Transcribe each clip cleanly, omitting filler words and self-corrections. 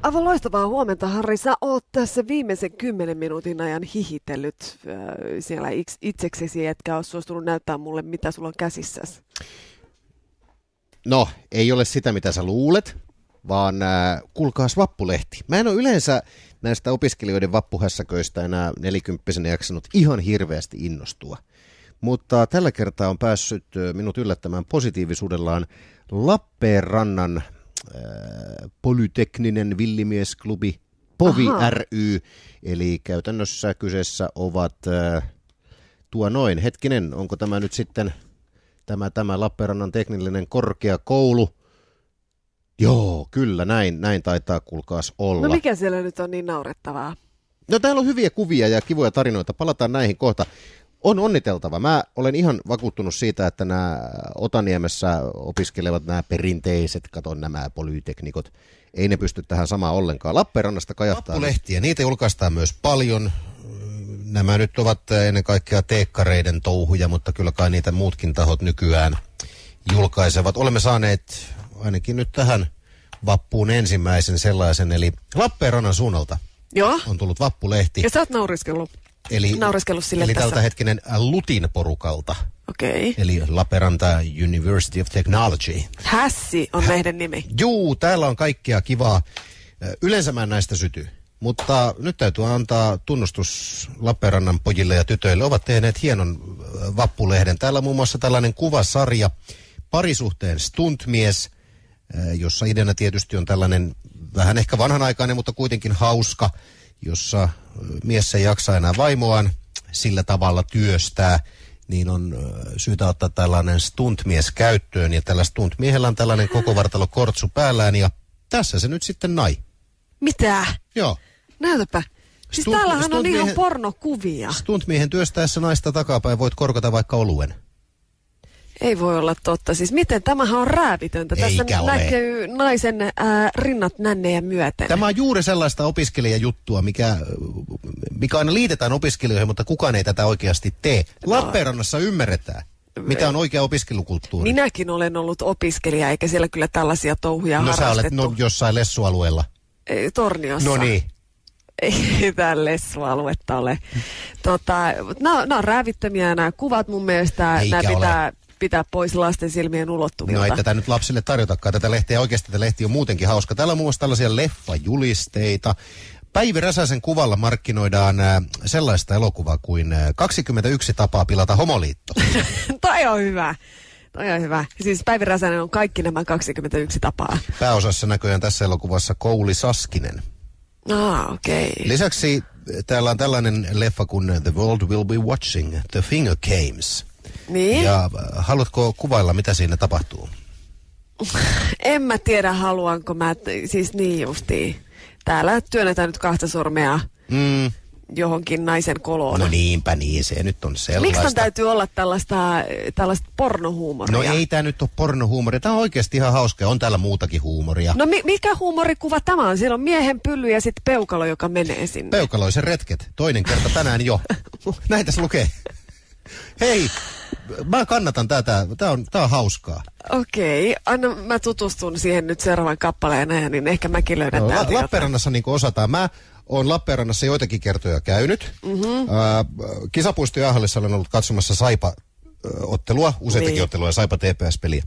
Aivan loistavaa huomenta, Harri. Sä oot tässä viimeisen 10 minuutin ajan hihitellyt siellä itseksesi, etkä ole suostunut näyttää mulle, mitä sulla on käsissäsi. No, ei ole sitä, mitä sä luulet, vaan kuulkaas vappulehti. Mä en ole yleensä näistä opiskelijoiden vappuhässäköistä enää 40-vuotiaana jaksanut ihan hirveästi innostua. Mutta tällä kertaa on päässyt minut yllättämään positiivisuudellaan Lappeenrannan polytekninen villimiesklubi POVI ry, eli käytännössä kyseessä ovat onko tämä nyt sitten tämä Lappeenrannan teknillinen korkeakoulu? Joo, kyllä, näin taitaa kuulkaas olla. No mikä siellä nyt on niin naurettavaa? No täällä on hyviä kuvia ja kivoja tarinoita, palataan näihin kohta. On onniteltava. Mä olen ihan vakuuttunut siitä, että nämä Otaniemessä opiskelevat nämä perinteiset, nämä polyteknikot, ei ne pysty tähän samaan ollenkaan. Lappeenrannasta kajahtaa. Vappulehtiä, niitä julkaistaan myös paljon. Nämä nyt ovat ennen kaikkea teekkareiden touhuja, mutta kyllä kai niitä muutkin tahot nykyään julkaisevat. Olemme saaneet ainakin nyt tähän vappuun ensimmäisen sellaisen, eli Lappeenrannan suunnalta on tullut vappulehti. Ja sä oot nauriskellut sille eli tässä. tältä hetkinen LUTin porukalta. Okei. Eli Lappeenranta University of Technology. Hässi on lehden nimi. Juu, täällä on kaikkea kivaa. Yleensä mä en näistä syty. Mutta nyt täytyy antaa tunnustus Lappeenrannan pojille ja tytöille. Ovat tehneet hienon vappulehden. Täällä on muun muassa tällainen kuvasarja, parisuhteen stuntmies, jossa ideana tietysti on tällainen vähän ehkä vanhanaikainen, mutta kuitenkin hauska, jossa mies ei jaksa enää vaimoaan sillä tavalla työstää, niin on syytä ottaa tällainen stuntmies käyttöön. Ja tällä stuntmiehellä on tällainen koko vartalo kortsu päällään ja tässä se nyt sitten nai. Mitä? Joo. Näytäpä. Siis täällähän on ihan pornokuvia. Stuntmiehen työstäessä naista takapäin voit korkata vaikka oluen. Ei voi olla totta. Siis miten? Tämähän on räävitöntä. Tässä näkyy naisen rinnat nännejä myöten. Tämä on juuri sellaista opiskelijajuttua, mikä aina liitetään opiskelijoihin, mutta kukaan ei tätä oikeasti tee. Lappeenrannassa ymmärretään, mitä on oikea opiskelukulttuuri. Minäkin olen ollut opiskelija, eikä siellä kyllä tällaisia touhuja harrastettu. Sä olet jossain lessualueella. Torniossa. No niin. Ei täällä lessualuetta ole. Nämä on räävittömiä nämä kuvat mun mielestä. Nämä pitää pois lasten silmien ulottuvilta. No ei tätä nyt lapsille tarjotakaan. Tätä lehti on muutenkin hauska. Täällä on muun muassa tällaisia leffajulisteita. Päivi Räsäsen kuvalla markkinoidaan sellaista elokuvaa kuin 21 tapaa pilata homoliitto. Toi on hyvä. Siis Päivi Räsänen on kaikki nämä 21 tapaa. Pääosassa näköjään tässä elokuvassa Kouli Saskinen. Okei. Lisäksi täällä on tällainen leffa kuin The World Will Be Watching, The Finger Games. Niin? Ja haluatko kuvailla, mitä siinä tapahtuu? En mä tiedä, haluanko mä, siis niin justiin. Täällä työnnetään nyt 2 sormea johonkin naisen koloon. No niinpä niin, se nyt on sellaista. Miksi täytyy olla tällaista pornohuumoria? No ei tää nyt ole pornohuumoria, tää on oikeasti ihan hauska, on täällä muutakin huumoria. No mikä huumorikuva tämä on? Siellä on miehen pylly ja sitten peukalo, joka menee sinne. Peukaloisen retket, toinen kerta tänään jo. Näitä se lukee. Hei, mä kannatan tätä, tää on hauskaa. Okei, anna mä tutustun siihen nyt seuraavan kappaleen, niin ehkä mäkin löydän täältä Lappeenrannassa niin kuin osataan. Mä oon Lappeenrannassa joitakin kertoja käynyt. Kisapuisto Jaahallissa olen ollut katsomassa Saipa-ottelua, useitakin ottelua ja Saipa TPS-peliä.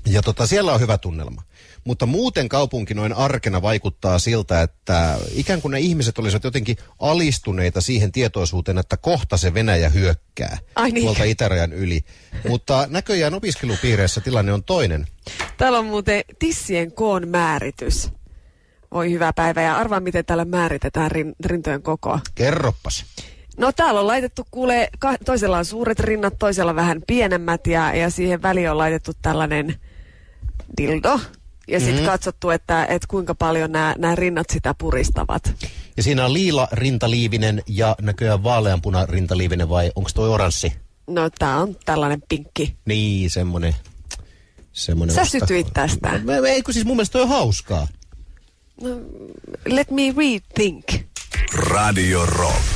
Ja siellä on hyvä tunnelma. Mutta muuten kaupunki noin arkena vaikuttaa siltä, että ikään kuin ne ihmiset olisivat jotenkin alistuneita siihen tietoisuuteen, että kohta se Venäjä hyökkää tuolta itärajan yli. Mutta näköjään opiskelupiireissä tilanne on toinen. Täällä on muuten tissien koon määritys. Oi hyvä päivä, ja arvaa miten täällä määritetään rintojen kokoa. Kerroppas. No täällä on laitettu toisella on suuret rinnat, toisella vähän pienemmät ja siihen väliin on laitettu tällainen dildo. Ja sitten katsottu, että kuinka paljon nämä rinnat sitä puristavat. Ja siinä on liila rintaliivinen ja näköjään vaaleanpuna rintaliivinen vai onko toi oranssi? No tää on tällainen pinkki. Niin, semmonen Sä sytyit tästä. Eikö siis mun mielestä toi on hauskaa? No, let me rethink. Radio Rock.